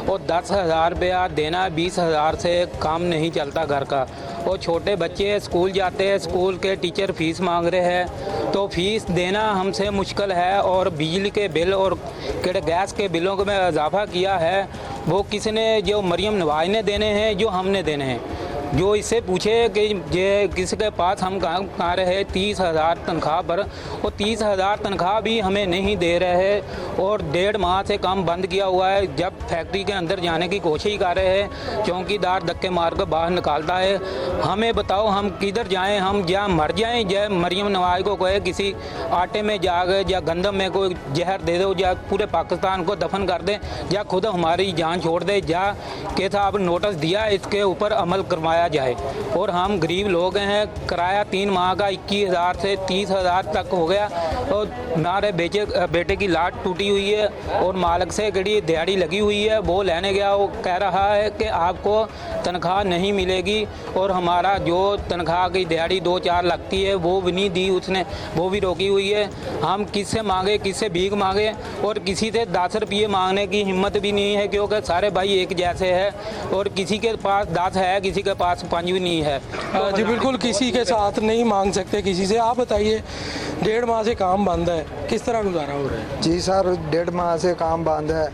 और 10,000 रुपया देना 20,000 से काम नहीं चलता घर का। और छोटे बच्चे स्कूल जाते हैं, स्कूल के टीचर फीस मांग रहे हैं, तो फीस देना हमसे मुश्किल है। और बिजली के बिल और गैस के बिलों को में इजाफा किया है, वो किसने, जो मरियम नवाज ने देने हैं, जो हमने देने हैं। जो इससे पूछे कि ये किसके पास हम कहाँ रहे 30,000 तनख्वाह पर, और 30,000 तनख्वाह भी हमें नहीं दे रहे हैं और 1.5 माह से काम बंद किया हुआ है। जब फैक्ट्री के अंदर जाने की कोशिश कर रहे हैं, चौकीदार धक्के मार कर बाहर निकालता है। हमें बताओ हम किधर जाएं, हम या मर जाएं, या मरियम नवाज को कोई किसी आटे में जाकर या गंदम में कोई जहर दे दो, या पूरे पाकिस्तान को दफन कर दें, या खुद हमारी जान छोड़ दे, या के साहब नोटिस दिया इसके ऊपर अमल करवाया जाए। और हम गरीब लोग हैं, किराया 3 माह का 21,000 से 30,000 तक हो गया। और हमारे बेटे की लाट टूटी हुई है और मालिक से गड़ी दिहाड़ी लगी हुई है, वो लेने गया, वो कह रहा है कि आपको तनख्वाह नहीं मिलेगी। और हमारा जो तनख्वाह की दिहाड़ी 2-4 लगती है वो भी नहीं दी उसने, वो भी रोकी हुई है। हम किससे मांगे, किससे भीख मांगे, और किसी से 10 रुपये मांगने की हिम्मत भी नहीं है, क्योंकि सारे भाई एक जैसे हैं। और किसी के पास 10 है, किसी के पास 5 भी नहीं है। जी बिल्कुल, किसी के साथ नहीं मांग सकते किसी से। आप बताइए, 1.5 माह से काम बंद है, किस तरह गुजारा हो रहा है? जी सर, 1.5 माह से काम बंद है।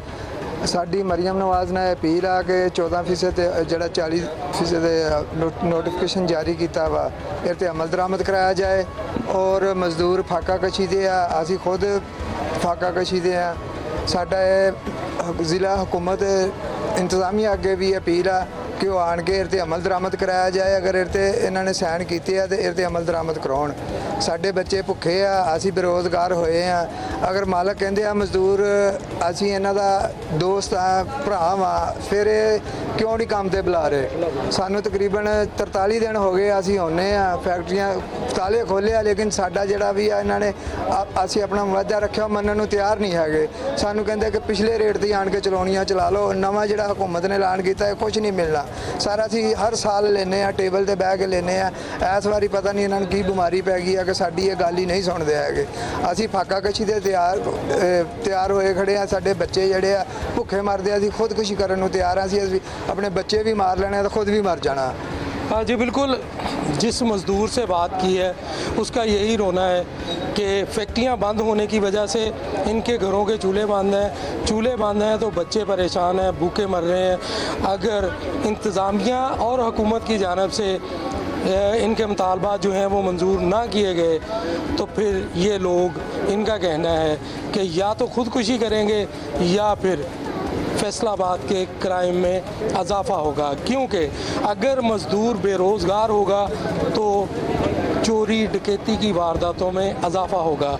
साडी मरियम नवाज ने अपील आ कि 14% ਜਿਹੜਾ 40% नोटिफिकेशन जारी किया वा इस पर अमल दरामद कराया जाए। और मजदूर फाका कशी दे आ, असी खुद फाका कशी दे आ। साडा जिला हुकूमत इंतजामिया अगे भी अपील आ कि वो आन के इस अमल दरामद कराया जाए। अगर इस इन्होंने सैन किए तो इस अमल दरामद कराउण। साडे बच्चे भुखे आ, असी बेरोज़गार होए आ। अगर मालक कहते आ मजदूर असी इन्हां दा दोस्त आ, भरा वा, फिर क्यों नहीं काम ते बुला रहे? सानू तकरीबन 43 दिन हो गए असी होने आ, फैक्ट्रियां ताले खोले आ, लेकिन साडा जिहड़ा भी आ इन्हां ने असी अपना वादा रखिया मनण नूं तैयार नहीं हैगे। सानू कहंदे कि पिछले रेट ते आण के चलाउणियां चला लो, नवां जिहड़ा हुकूमत ने ऐलान कीता है कुछ नहीं मिलना। सारा असी हर साल लेने आ, टेबल ते बह के लेने आ। इस वारी पता नहीं इन्हां नूं की बीमारी पै गई है कि साडी ये गल ही नहीं सुणदे हैगे। असी फाका कशी दे तैयार होए खड़े आ। साडे बच्चे जिहड़े आ भुखे मरदे, असी खुदकुशी करन नूं तैयार आ। असी अपने बच्चे भी मार लेने तो खुद भी मर जाना। हाँ जी बिल्कुल, जिस मज़दूर से बात की है उसका यही रोना है कि फैक्ट्रियां बंद होने की वजह से इनके घरों के चूल्हे बंद हैं तो बच्चे परेशान हैं, भूखे मर रहे हैं। अगर इंतज़ामिया और हुकूमत की जानिब से इनके मुतालबात जो हैं वो मंजूर ना किए गए तो फिर ये लोग, इनका कहना है कि या तो खुदकुशी करेंगे या फिर फैसलाबाद के क्राइम में इजाफा होगा। क्योंकि अगर मज़दूर बेरोज़गार होगा तो चोरी डकैती की वारदातों में इजाफा होगा।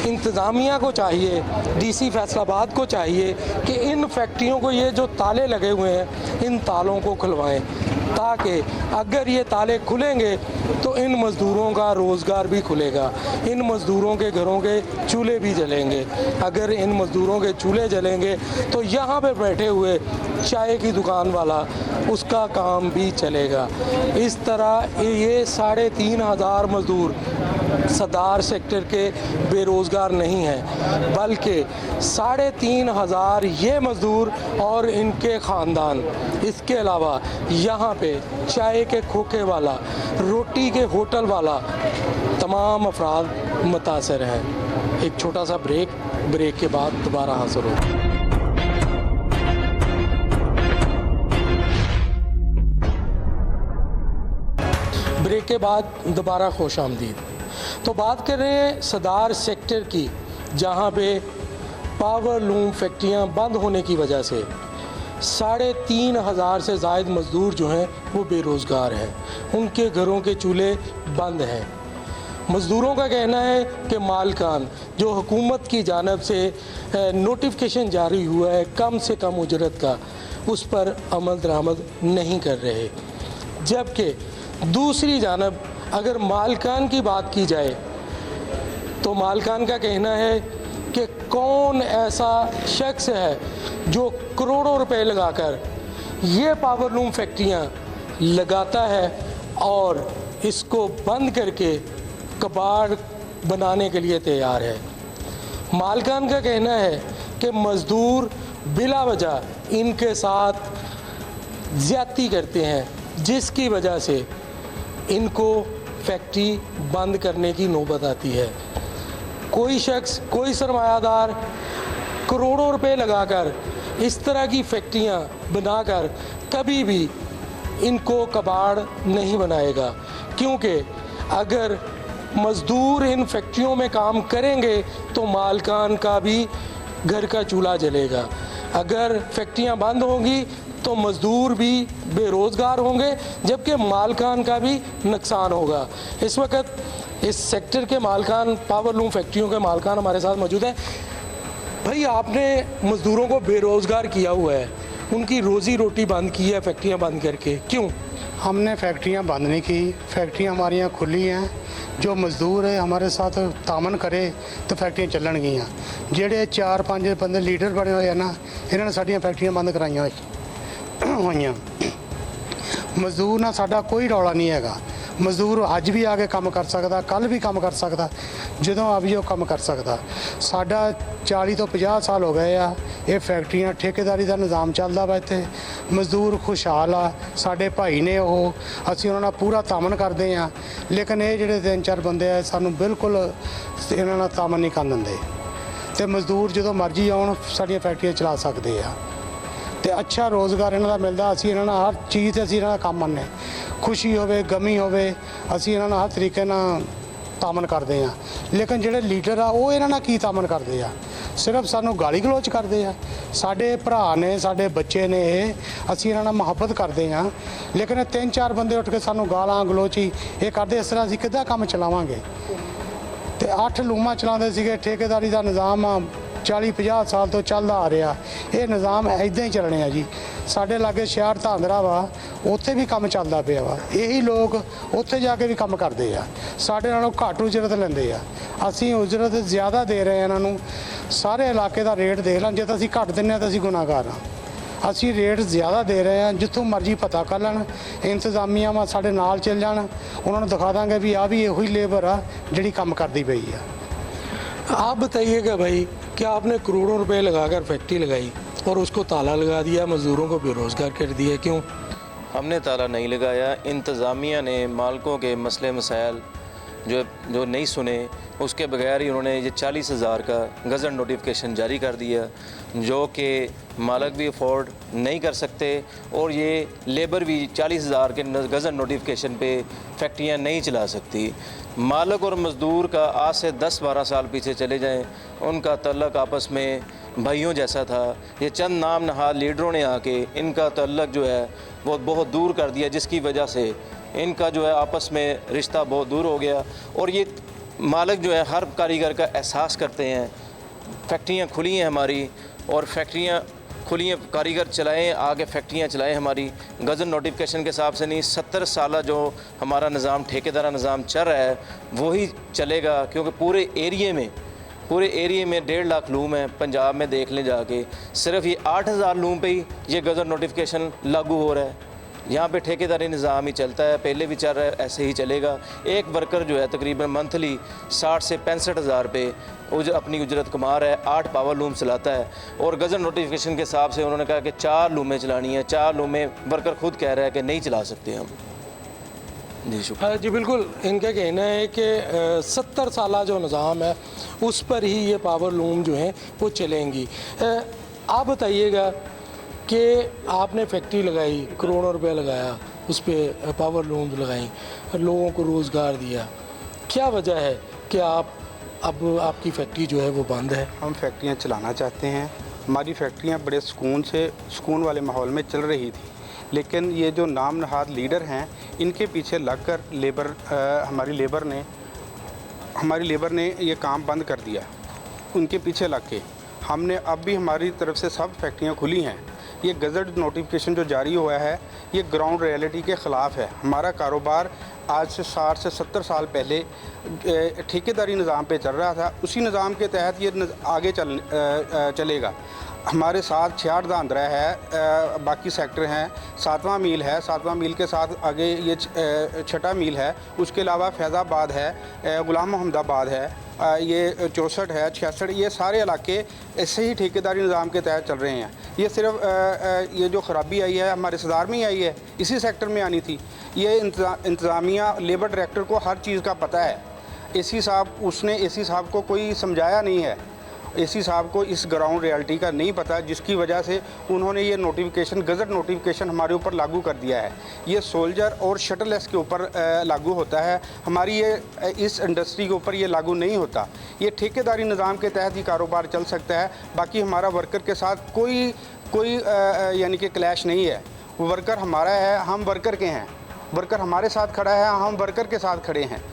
इंतज़ामिया को चाहिए, डीसी फैसलाबाद को चाहिए कि इन फैक्ट्रियों को, ये जो ताले लगे हुए हैं, इन तालों को खुलवाएं, ताकि अगर ये ताले खुलेंगे तो इन मज़दूरों का रोज़गार भी खुलेगा, इन मज़दूरों के घरों के चूल्हे भी जलेंगे। अगर इन मज़दूरों के चूल्हे जलेंगे तो यहाँ पे बैठे हुए चाय की दुकान वाला, उसका काम भी चलेगा। इस तरह ये 3,500 मज़दूर सदार सेक्टर के बेरोज़गार नहीं हैं, बल्कि 3,500 ये मज़दूर और इनके ख़ानदान, इसके अलावा यहाँ पे चाय के खोखे वाला, रोटी के होटल वाला, तमाम अफराद मुतासर हैं। एक छोटा सा ब्रेक के बाद दोबारा हाजिर हो। ब्रेक के बाद दोबारा खुश आमदीद। तो बात कर रहे हैं सदार सेक्टर की, जहाँ पे पावर लूम फैक्ट्रियाँ बंद होने की वजह से 3,500 से ज़ायद मज़दूर जो हैं वो बेरोज़गार हैं, उनके घरों के चूल्हे बंद हैं। मज़दूरों का कहना है कि मालकान, जो हुकूमत की जानिब से नोटिफिकेशन जारी हुआ है कम से कम उजरत का, उस पर अमल दरामद नहीं कर रहे। जबकि दूसरी जानब अगर मालकान की बात की जाए तो मालकान का कहना है कि कौन ऐसा शख्स है जो करोड़ों रुपए लगाकर ये पावर लूम फैक्ट्रियाँ लगाता है और इसको बंद करके कबाड़ बनाने के लिए तैयार है। मालकान का कहना है कि मज़दूर बिला वजह इनके साथ ज़्यादती करते हैं, जिसकी वजह से इनको फैक्ट्री बंद करने की नौबत आती है। कोई शख्स, कोई सरमायादार करोड़ों रुपए लगाकर इस तरह की फैक्ट्रियां बनाकर कभी भी इनको कबाड़ नहीं बनाएगा, क्योंकि अगर मज़दूर इन फैक्ट्रियों में काम करेंगे तो मालकान का भी घर का चूल्हा जलेगा। अगर फैक्ट्रियां बंद होंगी तो मज़दूर भी बेरोज़गार होंगे, जबकि मालकान का भी नुकसान होगा। इस वक्त इस सेक्टर के मालकान, पावर लूम फैक्ट्रियों के मालकान हमारे साथ मौजूद हैं। भाई, आपने मज़दूरों को बेरोज़गार किया हुआ है, उनकी रोज़ी रोटी बंद की है फैक्ट्रियां बंद करके, क्यों? हमने फैक्ट्रियां बंद नहीं की, फैक्ट्रियां हमारी यहाँ खुली हैं। जो मज़दूर है हमारे साथ तामन करे तो फैक्ट्रियां चलन गईयां। ਜਿਹੜੇ 4-5 ਬੰਦੇ ਲੀਡਰ ਬਣੇ ਹੋਏ ਆ ਨਾ, ਇਹਨਾਂ ਨੇ ਸਾਡੀਆਂ ਫੈਕਟਰੀਆਂ ਬੰਦ ਕਰਾਈਆਂ ਹੋਈਆਂ। ਮਜ਼ਦੂਰ ਨਾਲ ਸਾਡਾ ਕੋਈ ਰੌਲਾ ਨਹੀਂ ਹੈਗਾ। ਮਜ਼ਦੂਰ ਅੱਜ ਵੀ ਆ ਕੇ ਕੰਮ ਕਰ ਸਕਦਾ, ਕੱਲ ਵੀ ਕੰਮ ਕਰ ਸਕਦਾ, ਜਦੋਂ ਆ ਵੀ ਉਹ ਕੰਮ ਕਰ ਸਕਦਾ। ਸਾਡਾ 40 ਤੋਂ 50 ਸਾਲ ਹੋ ਗਏ ਆ ਇਹ ਫੈਕਟਰੀਆਂ ਠੇਕੇਦਾਰੀ ਦਾ ਨਿਜ਼ਾਮ ਚੱਲਦਾ ਵਾ ਇੱਥੇ। ਮਜ਼ਦੂਰ ਖੁਸ਼ਹਾਲ ਆ, ਸਾਡੇ ਭਾਈ ਨੇ ਉਹ, ਅਸੀਂ ਉਹਨਾਂ ਨਾਲ ਪੂਰਾ ਤਾਮਨ ਕਰਦੇ ਆ। ਲੇਕਿਨ ਇਹ ਜਿਹੜੇ 3-4 ਬੰਦੇ ਆ ਸਾਨੂੰ ਬਿਲਕੁਲ ਇਹਨਾਂ ਨਾਲ ਤਾਮਨ ਨਹੀਂ ਕਰਨ ਦਿੰਦੇ ਤੇ ਮਜ਼ਦੂਰ ਜਦੋਂ ਮਰਜ਼ੀ ਆਉਣ ਸਾਡੀਆਂ ਫੈਕਟਰੀਆਂ ਚਲਾ ਸਕਦੇ ਆ ਤੇ ਅੱਛਾ ਰੋਜ਼ਗਾਰ ਇਹਨਾਂ ਦਾ ਮਿਲਦਾ। ਅਸੀਂ ਇਹਨਾਂ ਨਾਲ ਹਰ ਚੀਜ਼ ਤੇ ਅਸੀਂ ਇਹਨਾਂ ਦਾ ਕੰਮ ਮੰਨੇ, ਖੁਸ਼ੀ ਹੋਵੇ ਗਮੀ ਹੋਵੇ, ਅਸੀਂ ਇਹਨਾਂ ਨਾਲ ਹਰ ਤਰੀਕੇ ਨਾਲ ਤਾਮਨ ਕਰਦੇ ਆ। ਲੇਕਿਨ ਜਿਹੜੇ ਲੀਡਰ ਆ ਉਹ ਇਹਨਾਂ ਨਾਲ ਕੀ ਤਾਮਨ ਕਰਦੇ ਆ? ਸਿਰਫ ਸਾਨੂੰ ਗਾਲੀ ਗਲੋਚ ਕਰਦੇ ਆ। ਸਾਡੇ ਭਰਾ ਨੇ, ਸਾਡੇ ਬੱਚੇ ਨੇ, ਇਹ ਅਸੀਂ ਇਹਨਾਂ ਨਾਲ ਮੁਹੱਬਤ ਕਰਦੇ ਆ। ਲੇਕਿਨ 3-4 ਬੰਦੇ ਉੱਠ ਕੇ ਸਾਨੂੰ ਗਾਲਾਂ ਗਲੋਚੀ ਇਹ ਕਰਦੇ, ਇਸ ਤਰ੍ਹਾਂ ਅਸੀਂ ਕਿੱਦਾਂ ਕੰਮ ਚਲਾਵਾਂਗੇ? ਤੇ 8 ਲੂਮਾਂ ਚਲਾਉਂਦੇ ਸੀਗੇ। ਠੇਕੇਦਾਰੀ ਦਾ ਨਿਜ਼ਾਮ ਆ 40-50 ਸਾਲ ਤੋਂ ਚੱਲਦਾ ਆ ਰਿਹਾ। ਇਹ ਨਿਜ਼ਾਮ ਇੱਦਾਂ ਹੀ ਚੱਲਣੇ ਆ ਜੀ। ਸਾਡੇ ਲਾਗੇ ਸ਼ਹਿਰ ਧਾਂਦਰਾ ਵਾ, ਉੱਥੇ ਵੀ ਕੰਮ ਚੱਲਦਾ ਪਿਆ ਵਾ। ਇਹੀ ਲੋਕ ਉੱਥੇ ਜਾ ਕੇ ਵੀ ਕੰਮ ਕਰਦੇ ਆ, ਸਾਡੇ ਨਾਲੋਂ ਘੱਟ ਉਜਰਤ ਲੈਂਦੇ ਆ। ਅਸੀਂ ਉਜਰਤ ਜ਼ਿਆਦਾ ਦੇ ਰਹੇ ਇਹਨਾਂ ਨੂੰ। ਸਾਰੇ ਇਲਾਕੇ ਦਾ ਰੇਟ ਦੇਖ ਲੈਣ, ਜੇ ਤਾਂ ਅਸੀਂ ਘੱਟ ਦਿੰਦੇ ਹਾਂ ਤਾਂ ਅਸੀਂ ਗੁਨਾਹਗਾਰ ਹਾਂ। ਅਸੀਂ ਰੇਟ ਜ਼ਿਆਦਾ ਦੇ ਰਹੇ ਹਾਂ, ਜਿੱਥੋਂ ਮਰਜ਼ੀ ਪਤਾ ਕਰ ਲੈਣ। ਇੰਤਜ਼ਾਮੀਆਂ ਵਾ ਸਾਡੇ ਨਾਲ ਚੱਲ ਜਾਣ, ਉਹਨਾਂ ਨੂੰ ਦਿਖਾ ਦਾਂਗੇ ਵੀ ਆ ਵੀ ਇਹੋ ਹੀ ਲੇਬਰ ਆ ਜਿਹੜੀ ਕੰਮ ਕਰਦੀ ਪਈ ਆ। आप बताइएगा भाई, क्या आपने करोड़ों रुपए लगाकर फैक्ट्री लगाई और उसको ताला लगा दिया, मज़दूरों को बेरोज़गार कर दिया, क्यों? हमने ताला नहीं लगाया। इंतज़ामिया ने मालकों के मसले मसाइल जो नहीं सुने, उसके बगैर ही उन्होंने ये 40,000 का गज़ट नोटिफिकेशन जारी कर दिया, जो कि मालक भी अफोर्ड नहीं कर सकते और ये लेबर भी 40,000 के गज़ट नोटिफिकेशन पे फैक्ट्रियाँ नहीं चला सकती। मालक और मज़दूर का आज से 10-12 साल पीछे चले जाएं, उनका तल्लक आपस में भाइयों जैसा था। ये चंद नाम नहाद लीडरों ने आके इनका तल्लक जो है वो बहुत दूर कर दिया, जिसकी वजह से इनका जो है आपस में रिश्ता बहुत दूर हो गया। और ये मालिक जो है हर कारीगर का एहसास करते हैं। फैक्ट्रियाँ खुली हैं हमारी, और फैक्ट्रियाँ खुली हैं, कारीगर चलाएं, आगे फैक्ट्रियाँ चलाएं हमारी। गज़ट नोटिफिकेशन के हिसाब से नहीं, 70 साल जो हमारा निज़ाम, ठेकेदारा निज़ाम चल रहा है वही चलेगा, क्योंकि पूरे एरिए में 1.5 लाख लूम है। पंजाब में देख लें जाके, सिर्फ ये 8,000 लूम पे ही ये गज़ट नोटिफिकेशन लागू हो रहा है। यहाँ पे ठेकेदारी निज़ाम ही चलता है, पहले भी चल रहा है, ऐसे ही चलेगा। एक वर्कर जो है तकरीबन मंथली 60 से 65 हज़ार रुपये अपनी उजरत कमा रहा है, 8 पावर लूम चलाता है। और गज़ट नोटिफिकेशन के हिसाब से उन्होंने कहा कि 4 लूमें चलानी है। 4 लूमें वर्कर खुद कह रहा है कि नहीं चला सकते हम। जी शुक्रिया। जी बिल्कुल, इनका कहना है कि 70 साल जो निज़ाम है उस पर ही ये पावर लूम जो हैं वो चलेंगी। आप बताइएगा कि आपने फैक्ट्री लगाई, करोड़ों रुपए लगाया, उस पर पावर लूम्स लगाई, लोगों को रोज़गार दिया, क्या वजह है कि अब आपकी फैक्ट्री जो है वो बंद है? हम फैक्ट्रियाँ चलाना चाहते हैं। हमारी फैक्ट्रियाँ बड़े सुकून वाले माहौल में चल रही थी, लेकिन ये जो नाम नहाद लीडर हैं इनके पीछे लगकर हमारी लेबर ने ये काम बंद कर दिया। उनके पीछे लग के हमने अब भी हमारी तरफ से सब फैक्ट्रियाँ खुली हैं। ये गज़ट नोटिफिकेशन जो जारी हुआ है ये ग्राउंड रियलिटी के ख़िलाफ़ है। हमारा कारोबार आज से 60 से 70 साल पहले ठेकेदारी निज़ाम पे चल रहा था, उसी निज़ाम के तहत ये आगे चलेगा। हमारे साथ 66 धांधरा है, बाकी सेक्टर हैं, 7वां मील है, 7वां मील के साथ आगे ये 6ठा मील है, उसके अलावा फैज़ाबाद है, गुलाम मोहम्मदाबाद है, ये 64 है, 66, ये सारे इलाके ऐसे ही ठेकेदारी निज़ाम के तहत चल रहे हैं। ये सिर्फ ये जो ख़राबी आई है हमारे सदार में ही आई है, इसी सेक्टर में आनी थी। ये इंतज़ामिया लेबर डायरेक्टर को हर चीज़ का पता है। एसी साहब उसने एसी साहब को कोई समझाया नहीं है, एसी साहब को इस ग्राउंड रियलिटी का नहीं पता, जिसकी वजह से उन्होंने ये नोटिफिकेशन गज़ट नोटिफिकेशन हमारे ऊपर लागू कर दिया है। ये सोल्जर और शटल एस के ऊपर लागू होता है, हमारी ये इस इंडस्ट्री के ऊपर ये लागू नहीं होता। ये ठेकेदारी निज़ाम के तहत ही कारोबार चल सकता है। बाकी हमारा वर्कर के साथ कोई यानी कि क्लैश नहीं है। वर्कर हमारा है, हम वर्कर के हैं, वर्कर हमारे साथ खड़ा है, हम वर्कर के साथ खड़े हैं।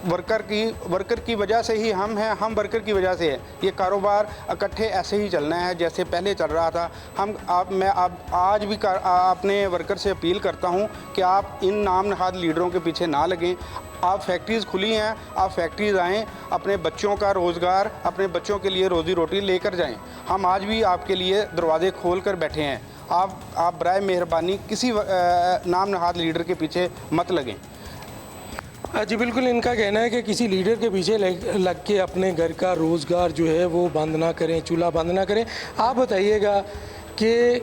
वर्कर की वजह से ही हम हैं, हम वर्कर की वजह से है। ये कारोबार इकट्ठे ऐसे ही चलना है जैसे पहले चल रहा था। मैं आज भी अपने वर्कर से अपील करता हूं कि आप इन नाम नहाद लीडरों के पीछे ना लगें। आप फैक्ट्रीज़ खुली हैं, आप फैक्ट्रीज़ आएँ, अपने बच्चों का रोज़गार, अपने बच्चों के लिए रोज़ी रोटी लेकर जाएँ। हम आज भी आपके लिए दरवाजे खोल कर बैठे हैं। आप बराए मेहरबानी किसी नाम नहाद लीडर के पीछे मत लगें। जी बिल्कुल, इनका कहना है कि किसी लीडर के पीछे लग के अपने घर का रोज़गार जो है वो बंद ना करें, चूल्हा बंद ना करें। आप बताइएगा कि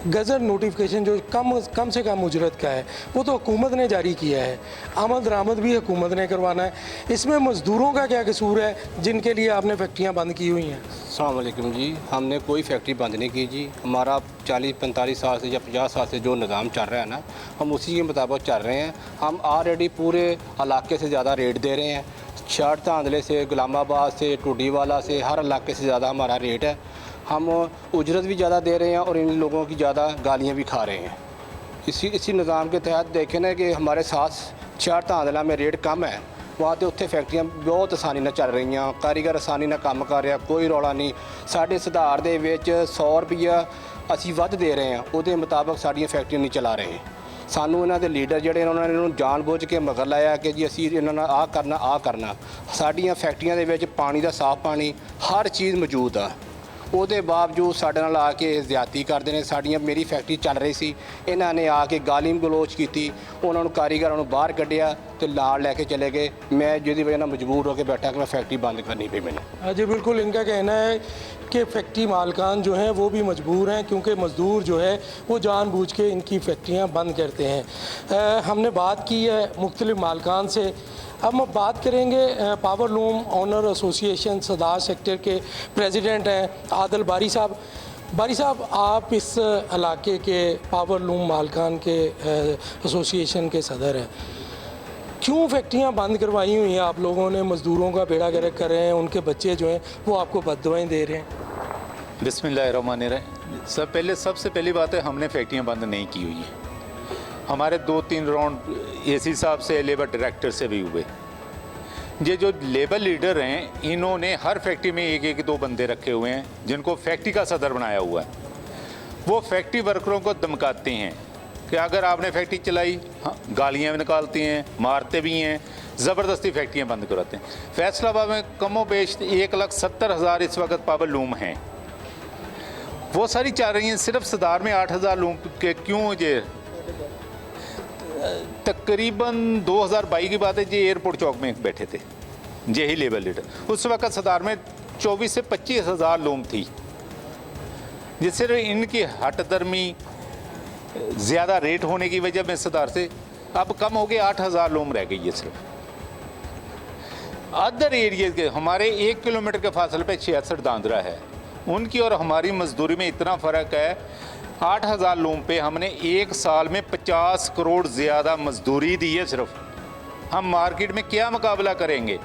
गज़ट नोटिफिकेशन जो कम से कम उजरत का है वो तो हुकूमत ने जारी किया है, आमद दरामद भी हुकूमत ने करवाना है, इसमें मज़दूरों का क्या कसूर है जिनके लिए आपने फैक्ट्रियाँ बंद की हुई हैं? अस्सलाम वालेकुम जी, हमने कोई फैक्ट्री बंद नहीं की जी। हमारा 40-45 साल से या 50 साल से जो निज़ाम चल रहा है ना, हम उसी के मुताबिक चल रहे हैं। हम ऑलरेडी पूरे इलाके से ज़्यादा रेट दे रहे हैं। 66 धांधले से, गुलामाबाद से, टूडीवाला से, हर इलाके से ज़्यादा हमारा रेट है। हम उजरत भी ज़्यादा दे रहे हैं और इन लोगों की ज़्यादा गालियाँ भी खा रहे हैं। इसी निज़ाम के तहत देखें ना कि हमारे साथ 66 धांधला में रेट कम है, वहाँ तो उत्थे फैक्ट्रियाँ बहुत आसानी ਨਾਲ ਚੱਲ ਰਹੀਆਂ, ਕਾਰੀਗਰ ਆਸਾਨੀ ਨਾਲ ਕੰਮ ਕਰ ਰਿਹਾ, ਕੋਈ ਰੌਲਾ ਨਹੀਂ। ਸਾਡੇ ਸੁਧਾਰ ਦੇ ਵਿੱਚ 100 ਰੁਪਈਆ ਅਸੀਂ ਵੱਧ ਦੇ ਰਹੇ ਹਾਂ, ਉਹਦੇ ਮੁਤਾਬਕ ਸਾਡੀਆਂ ਫੈਕਟਰੀਆਂ ਨਹੀਂ ਚਲਾ ਰਹੇ। ਸਾਨੂੰ ਇਹਨਾਂ ਦੇ ਲੀਡਰ ਜਿਹੜੇ ਉਹਨਾਂ ਨੇ ਇਹਨੂੰ ਜਾਣਬੁੱਝ ਕੇ ਮਗਰ ਲਾਇਆ ਕਿ ਜੀ ਅਸੀਂ ਇਹਨਾਂ ਨਾਲ ਆਹ ਕਰਨਾ। ਸਾਡੀਆਂ ਫੈਕਟਰੀਆਂ ਦੇ ਵਿੱਚ ਪਾਣੀ ਦਾ ਸਾਫ਼ ਪਾਣੀ ਹਰ ਚੀਜ਼ ਮੌਜੂਦ ਆ, ਉਹਦੇ ਬਾਵਜੂਦ ਸਾਡੇ ਨਾਲ ਆ ਕੇ ਜ਼ਿਆਦਤੀ ਕਰਦੇ ਨੇ। ਮੇਰੀ ਫੈਕਟਰੀ ਚੱਲ ਰਹੀ ਸੀ, ਇਹਨਾਂ ਨੇ ਆ ਕੇ ਗਾਲੀ ਗਲੋਚ ਕੀਤੀ, ਉਹਨਾਂ ਨੂੰ ਕਾਰੀਗਰਾਂ ਨੂੰ ਬਾਹਰ ਕੱਢਿਆ ਤੇ ਨਾਲ ਲੈ ਕੇ ਚਲੇ गए। मैं जिसकी वजह मजबूर होकर बैठा कि मैं फैक्ट्री बंद करनी पड़ी मैंने। हाँ जी बिल्कुल, इनका कहना है कि फैक्ट्री मालकान जो हैं वो भी मजबूर हैं क्योंकि मज़दूर जो है वो जानबूझ के इनकी फैक्ट्रियाँ बंद करते हैं। हमने बात की है मुख्तलिफ मालकान से। अब हम बात करेंगे power loom owner association Sadar sector के प्रेसिडेंट हैं आदिल बारी साहब। बारी साहब, आप इस इलाके के पावर लूम मालकान के एसोसिएशन के सदर हैं, क्यों फैक्ट्रियां बंद करवाई हुई हैं आप लोगों ने? मज़दूरों का बेड़ा गर्क कर रहे हैं, उनके बच्चे जो हैं वो आपको बद्दुआएं दे रहे हैं। बिस्मिल्लाहिर्रहमानिर्रहीम। सबसे पहली बात है, हमने फैक्ट्रियां बंद नहीं की हुई हैं। हमारे 2-3 राउंड एसी साहब से, लेबर डायरेक्टर से भी हुए। ये जो लेबर लीडर हैं इन्होंने हर फैक्ट्री में 1-2 बंदे रखे हुए हैं जिनको फैक्ट्री का सदर बनाया हुआ है। वो फैक्ट्री वर्करों को धमकाते हैं कि अगर आपने फैक्ट्री चलाई, हाँ, गालियाँ भी निकालती हैं, मारते भी हैं, ज़बरदस्ती फैक्ट्रियाँ बंद कराते हैं। फैसलाबाद में कमो बेश 1,70,000 इस वक्त पावर लूम हैं, वो सारी चल रही हैं। सिर्फ सदार में 8,000 लूम के क्यों? ये तकरीबन 2022 की बात है, ये एयरपोर्ट चौक में बैठे थे यही लेबर लीडर। उस वक्त सदार में 24 से 25,000 लूम थी, जिससे इनकी हटदर्मी ज़्यादा रेट होने की वजह में सदार से अब कम हो गए, 8,000 लूम रह गई है। सिर्फ अदर एरिया के हमारे 1 किलोमीटर के फासले पे 66 दांदरा है, उनकी और हमारी मजदूरी में इतना फ़र्क है। 8,000 लूम पे हमने 1 साल में 50 करोड़ ज़्यादा मजदूरी दी है। सिर्फ हम मार्केट में क्या मुकाबला करेंगे?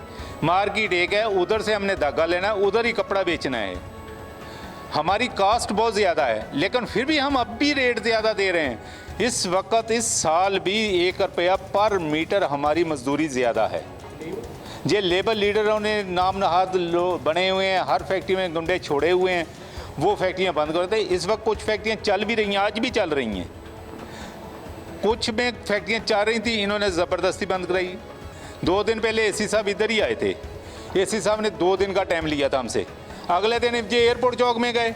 मार्केट एक है, उधर से हमने धागा लेना है, उधर ही कपड़ा बेचना है। हमारी कास्ट बहुत ज़्यादा है, लेकिन फिर भी हम अब भी रेट ज़्यादा दे रहे हैं। इस वक्त इस साल भी 1 रुपया पर मीटर हमारी मजदूरी ज़्यादा है। ये लेबर लीडरों ने नाम नहाद बने हुए हैं, हर फैक्ट्री में गुंडे छोड़े हुए हैं, वो फैक्ट्रियां बंद कर देते। इस वक्त कुछ फैक्ट्रियां चल भी रही हैं, आज भी चल रही हैं। कुछ में फैक्ट्रियां चल रही थी, इन्होंने ज़बरदस्ती बंद कराई। 2 दिन पहले एसी साहब इधर ही आए थे, एसी साहब ने 2 दिन का टाइम लिया था हमसे। अगले दिन ये एयरपोर्ट चौक में गए,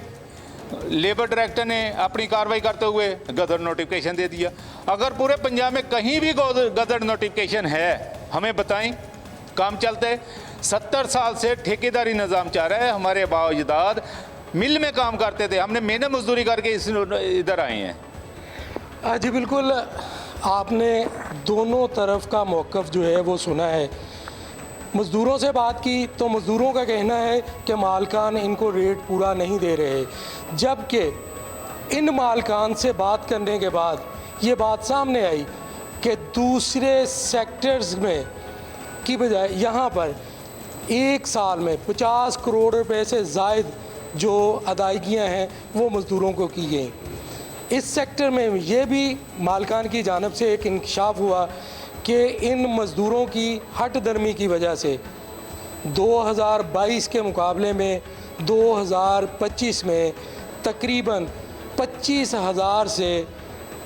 लेबर डायरेक्टर ने अपनी कार्रवाई करते हुए गदर नोटिफिकेशन दे दिया। अगर पूरे पंजाब में कहीं भी गदर नोटिफिकेशन है हमें बताएं, काम चलता है। 70 साल से ठेकेदारी निज़ाम चल रहा है। हमारे आबा अजदाद मिल में काम करते थे, हमने मेहनत मजदूरी करके इधर आए हैं। जी बिल्कुल, आपने दोनों तरफ का मौक़िफ़ जो है वो सुना है। मज़दूरों से बात की तो मज़दूरों का कहना है कि मालकान इनको रेट पूरा नहीं दे रहे, जबकि इन मालकान से बात करने के बाद ये बात सामने आई कि दूसरे सेक्टर्स में की बजाय यहाँ पर 1 साल में 50 करोड़ रुपए से ज़ायद जो अदायगियाँ हैं वो मज़दूरों को की गई। इस सेक्टर में ये भी मालकान की जानिब से एक इंकशाफ हुआ कि इन मज़दूरों की हट दरमी की वजह से 2022 के मुकाबले में 2025 में तकरीबन 25,000 से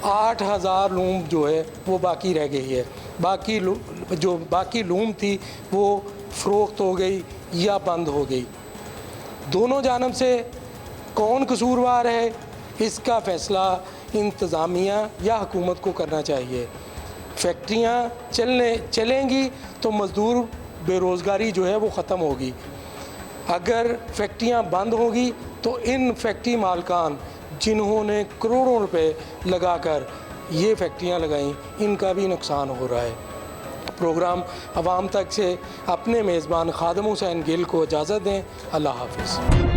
8,000 लूम जो है वो बाकी रह गई है। बाकी लूम थी वो फ़रोख्त हो गई या बंद हो गई। दोनों जानिब से कौन कसूरवार है, इसका फ़ैसला इंतज़ामिया या हुकूमत को करना चाहिए। फैक्ट्रियाँ चलेंगी तो मज़दूर बेरोज़गारी जो है वो ख़त्म होगी। अगर फैक्ट्रियाँ बंद होगी तो इन फैक्ट्री मालकान जिन्होंने करोड़ों रुपए लगाकर ये फैक्ट्रियाँ लगाईं, इनका भी नुकसान हो रहा है। प्रोग्राम आवाम तक से अपने मेज़बान खादम हुसैन गिल को इजाज़त दें। अल्लाह हाफ़िज़।